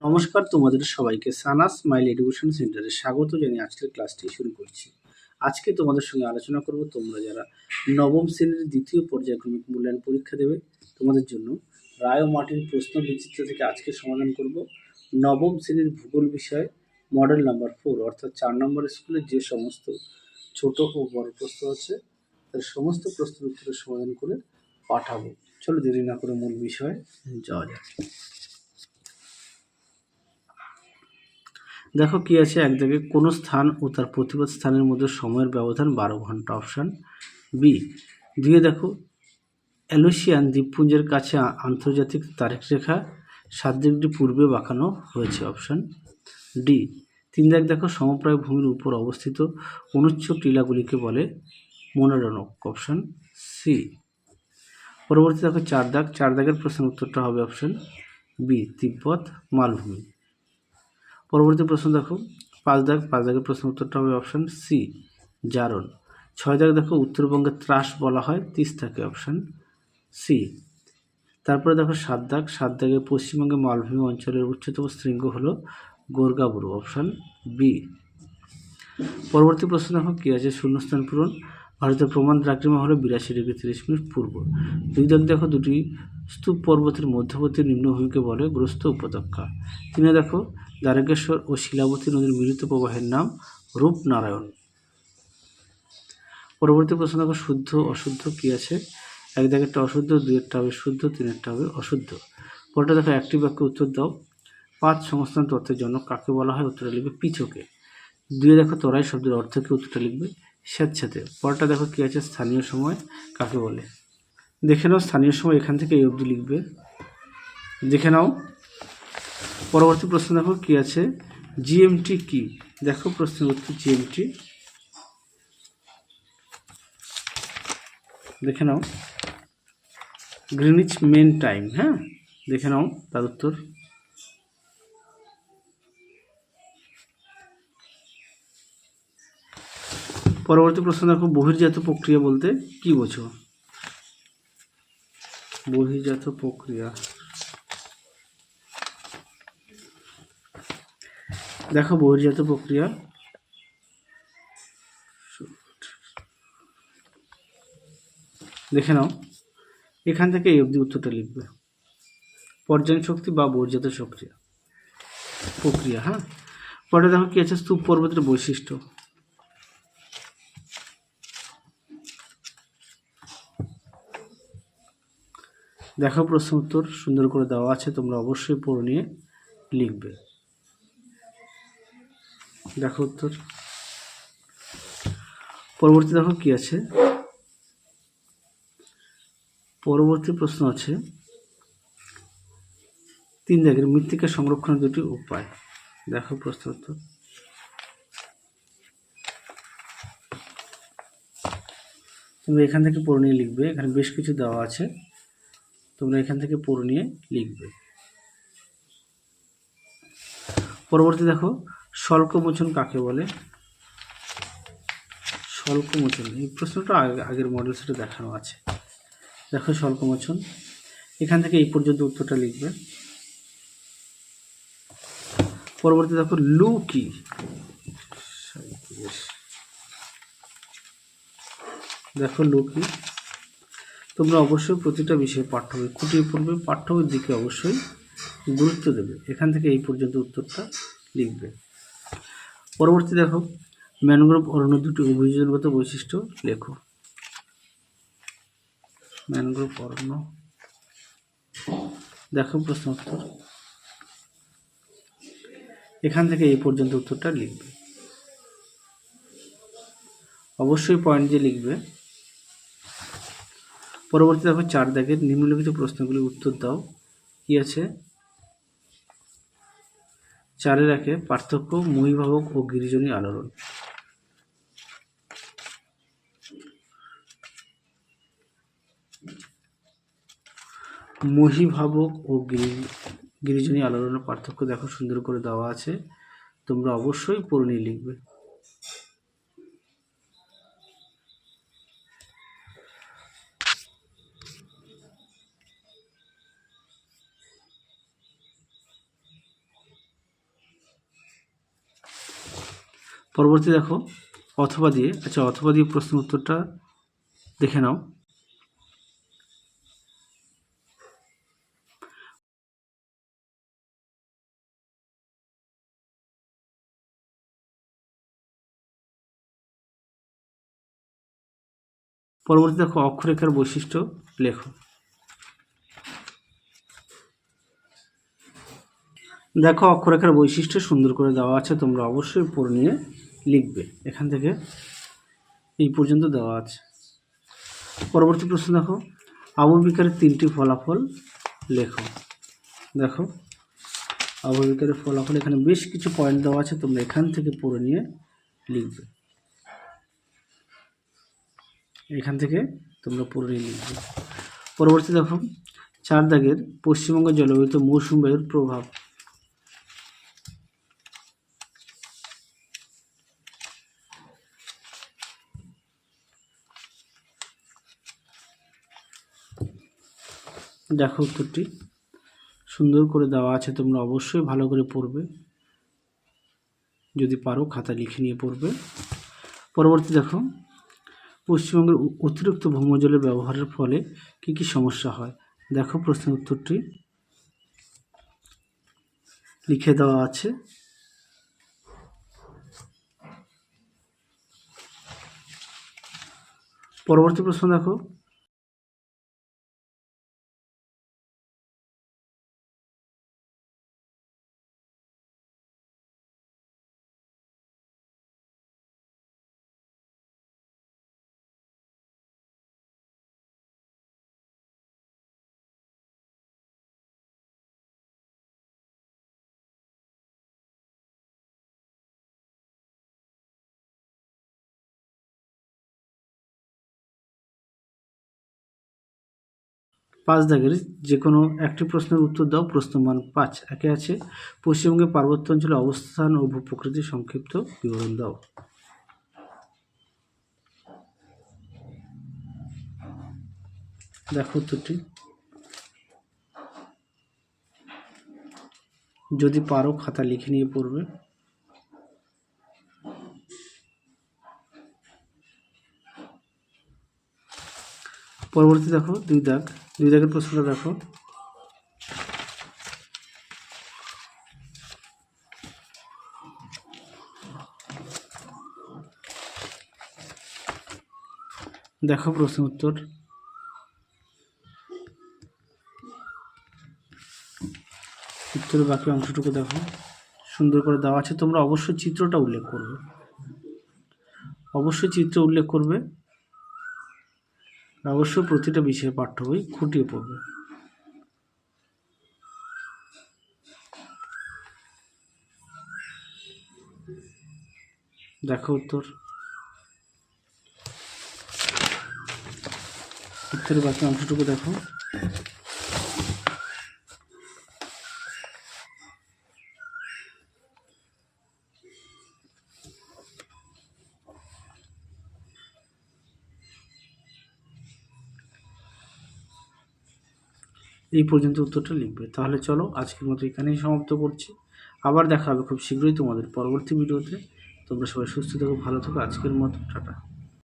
নমস্কার, তোমাদের সবাইকে সানা স্মাইল এডুকেশন সেন্টারে স্বাগত জানিয়ে আজকের ক্লাসটি শুরু করছি। আজকে তোমাদের সঙ্গে আলোচনা করব তোমরা যারা নবম শ্রেণীর দ্বিতীয় পর্যায়ক্রমিক মূল্যায়ন পরীক্ষা দেবে তোমাদের জন্য রায় ও মার্টিন প্রশ্ন বিচিত্র থেকে আজকে সমাধান করব নবম শ্রেণীর ভূগোল বিষয়ে মডেল নাম্বার 4 অর্থাৎ 4 নম্বর স্কুলে যে সমস্ত ছোট ও বড় প্রশ্ন আছে তার সমস্ত প্রশ্নের উত্তরের সমাধান করে পাঠাবো। চলো দেরি না করে মূল বিষয়ে যাওয়া যাক। দেখো কি আছে, এক জায়গায় কোনো স্থান ও তার প্রতিবাদ স্থানের মধ্যে সময়ের ব্যবধান 12 ঘন্টা, অপশান বি। দুয়ে দেখো অ্যালোসিয়ান দ্বীপপুঞ্জের কাছে আন্তর্জাতিক তারিখ রেখা 7 ডিগ্রি পূর্বে বাঁকানো হয়েছে, অপশান ডি। 3 দাগ দেখো সমপ্রায় ভূমির উপর অবস্থিত অনুচ্চ টিলাগুলিকে বলে মোনাডনক, অপশান সি। পরবর্তী দেখো 4 দাগের প্রশ্নের উত্তরটা হবে অপশান বি, তিব্বত মালভূমি। পরবর্তী প্রশ্ন দেখো 5 দাগের প্রশ্নের উত্তরটা হবে অপশান সি, জারণ। 6 দাগ দেখো উত্তরবঙ্গে ত্রাস বলা হয় তিস্তাকে, অপশান সি। তারপরে দেখো 7 দাগে পশ্চিমবঙ্গের মালভূমি অঞ্চলের উচ্চতম শৃঙ্গ হলো গোর্গাবুরু, অপশান বি। পরবর্তী প্রশ্ন দেখো কি আছে, শূন্যস্থান পূরণ। ভারতের প্রমাণ দ্রাঘিমা হলো 82 ডিগ্রি 30 মিনিট পূর্ব। 2 দাগ দেখো দুটি স্তূপ পর্বতের মধ্যবর্তী নিম্নভূমিকে বলে গ্রস্ত উপত্যকা। 3 দেখো দ্বারকেশ্বর ও শিলাবতী নদীর মিলিত প্রবাহের নাম রূপনারায়ণ। পরবর্তী প্রশ্ন দেখো শুদ্ধ অশুদ্ধ কি আছে, 1 দাগেরটা অশুদ্ধ, 2-এরটা হবে শুদ্ধ, 3-এরটা হবে অশুদ্ধ। পরটা দেখো একটি বাক্যে উত্তর দাও। 5 সংস্থান তত্ত্বের জন্য কাকে বলা হয়, উত্তরটা লিখবে পিচকে। 2 দেখো তরাই শব্দের অর্থ কি, উত্তরটা লিখবে স্যাঁতস্যাঁতে। পরটা দেখো কি আছে, স্থানীয় সময় কাকে বলে। দেখে নাও স্থানীয় সময় এখান থেকে এই অবধি লিখবে, দেখে নাও। পরবর্তী প্রশ্ন দেখো কি আছে, জিএমটি কি। দেখো প্রশ্নের উত্তর জিএমটি, দেখে নাও গ্রিনিচ মেন টাইম। হ্যাঁ, দেখে নাও তার উত্তর। পরবর্তী প্রশ্ন দেখো বহির্জাত প্রক্রিয়া বলতে কি বোঝো। বহির্জাত প্রক্রিয়া, দেখো বহির্জাত প্রক্রিয়া দেখে নাও এখান থেকে এই অবধি উত্তরটা লিখবে, পর্যায়ন শক্তি বা বহির্জাত প্রক্রিয়া। হ্যাঁ, পরে দেখো কি আছে, স্তূপ পর্বতের বৈশিষ্ট্য। দেখো প্রশ্ন উত্তর সুন্দর করে দেওয়া আছে, তোমরা অবশ্যই পড়ে নিয়ে লিখবে। দেখো উত্তর। পরবর্তী দেখো কি আছে, পরবর্তী প্রশ্ন আছে 3 দাগের মৃত্তিকা সংরক্ষণের 2টি উপায়। দেখো প্রশ্ন উত্তর। তোমরা এখান থেকে পড়ে নিয়ে লিখবে, এখানে বেশ কিছু দেওয়া আছে, তোমরা এখান থেকে পড়ে নিয়ে লিখবে। পরবর্তী দেখো স্বল্পমোচন কাকে বলে। স্বল্পমোচন, এই প্রশ্নটা আগের মডেল সেটে দেখানো আছে। দেখো স্বল্পমোচন, এখান থেকে এই পর্যন্ত উত্তরটা লিখবে। পরবর্তী দেখো লু কি। দেখো লু কি, তোমরা অবশ্যই প্রতিটা বিষয়ে পাঠ্য বই খুঁটিয়ে পড়বে, পাঠ্য বইয়ের দিকে অবশ্যই গুরুত্ব দেবে। এখান থেকে এই পর্যন্ত উত্তরটা লিখবে। পরবর্তী দেখো ম্যানগ্রোভ অরণ্য 2টি অভিযোজনগত বৈশিষ্ট্য লেখো। ম্যানগ্রোভ অরণ্য, দেখো প্রশ্ন উত্তর, এখান থেকে এই পর্যন্ত উত্তরটা লিখবে, অবশ্যই পয়েন্ট দিয়ে লিখবে। পরবর্তী দেখো 4 দাগের নিম্নলিখিত প্রশ্নগুলি উত্তর দাও। কি আছে, 4-এর 1-এ পার্থক্য মহীভাবক ও গিরিজনী আলোড়ন। মহীভাবক ও গিরিজনী আলোড়নের পার্থক্য দেখো সুন্দর করে দেওয়া আছে, তোমরা অবশ্যই পড়ে নিয়ে লিখবে। পরবর্তী দেখো অথবা দিয়ে, আচ্ছা অথবা দিয়ে প্রশ্নের উত্তরটা দেখে নাও। পরবর্তী দেখো অক্ষরেখার বৈশিষ্ট্য লেখো। দেখো অক্ষরেখার বৈশিষ্ট্য সুন্দর করে দেওয়া আছে, তোমরা অবশ্যই পড়ে নিয়ে লিখবে। এখান থেকে এই পর্যন্ত দেওয়া আছে। পরবর্তী প্রশ্ন দেখো আবহবিকারের 3টি ফলাফল লেখো। দেখো আবহবিকারের ফলাফল এখানে বেশ কিছু পয়েন্ট দেওয়া আছে, তোমরা এখান থেকে পড়ে নিয়ে লিখবে। এখান থেকে তোমরা পড়ে নিয়ে লিখবে। পরবর্তী দেখো 4 দাগের পশ্চিমবঙ্গের জলবায়ুতে মৌসুমী বায়ুর প্রভাব। দেখো উত্তরটি সুন্দর করে দেওয়া আছে, তোমরা অবশ্যই ভালো করে পড়বে, যদি পারো খাতা লিখে নিয়ে পড়বে। পরবর্তী দেখো পশ্চিমবঙ্গের অতিরিক্ত ভৌমজলের ব্যবহারের ফলে কি কি সমস্যা হয়। দেখো প্রশ্নের উত্তরটি লিখে দেওয়া আছে। পরবর্তী প্রশ্ন দেখো পাঁচ দাগের যে কোনো একটি প্রশ্নের উত্তর দাও। প্রশ্নমান 5 একে আছে পশ্চিমবঙ্গের পার্বত্য অঞ্চলের অবস্থান ও ভূপ্রকৃতির সংক্ষিপ্ত বিবরণ দাও। দেখো উত্তরটি যদি পারো খাতা লিখে নিয়ে পড়বে। পরবর্তী দেখো 2 দাগের প্রশ্নটা দেখো। দেখো প্রশ্ন উত্তর উত্তরের বাকি অংশটুকু দেখো সুন্দর করে দেওয়া আছে, তোমরা অবশ্যই চিত্রটা উল্লেখ করবে, অবশ্যই চিত্র উল্লেখ করবে, অবশ্যই প্রতিটা বিষয়ে পাঠ্য বই খুঁটিয়ে পড়বে। দেখো উত্তরের বাকি অংশটুকু দেখো। এই পর্যন্ত উত্তরটা লিখবে। তাহলে চলো আজকের মতো এখানেই সমাপ্ত করছি, আবার দেখা হবে খুব শীঘ্রই তোমাদের পরবর্তী ভিডিওতে। তোমরা সবাই সুস্থ থেকো, ভালো থেকো। আজকের মতো টাটা।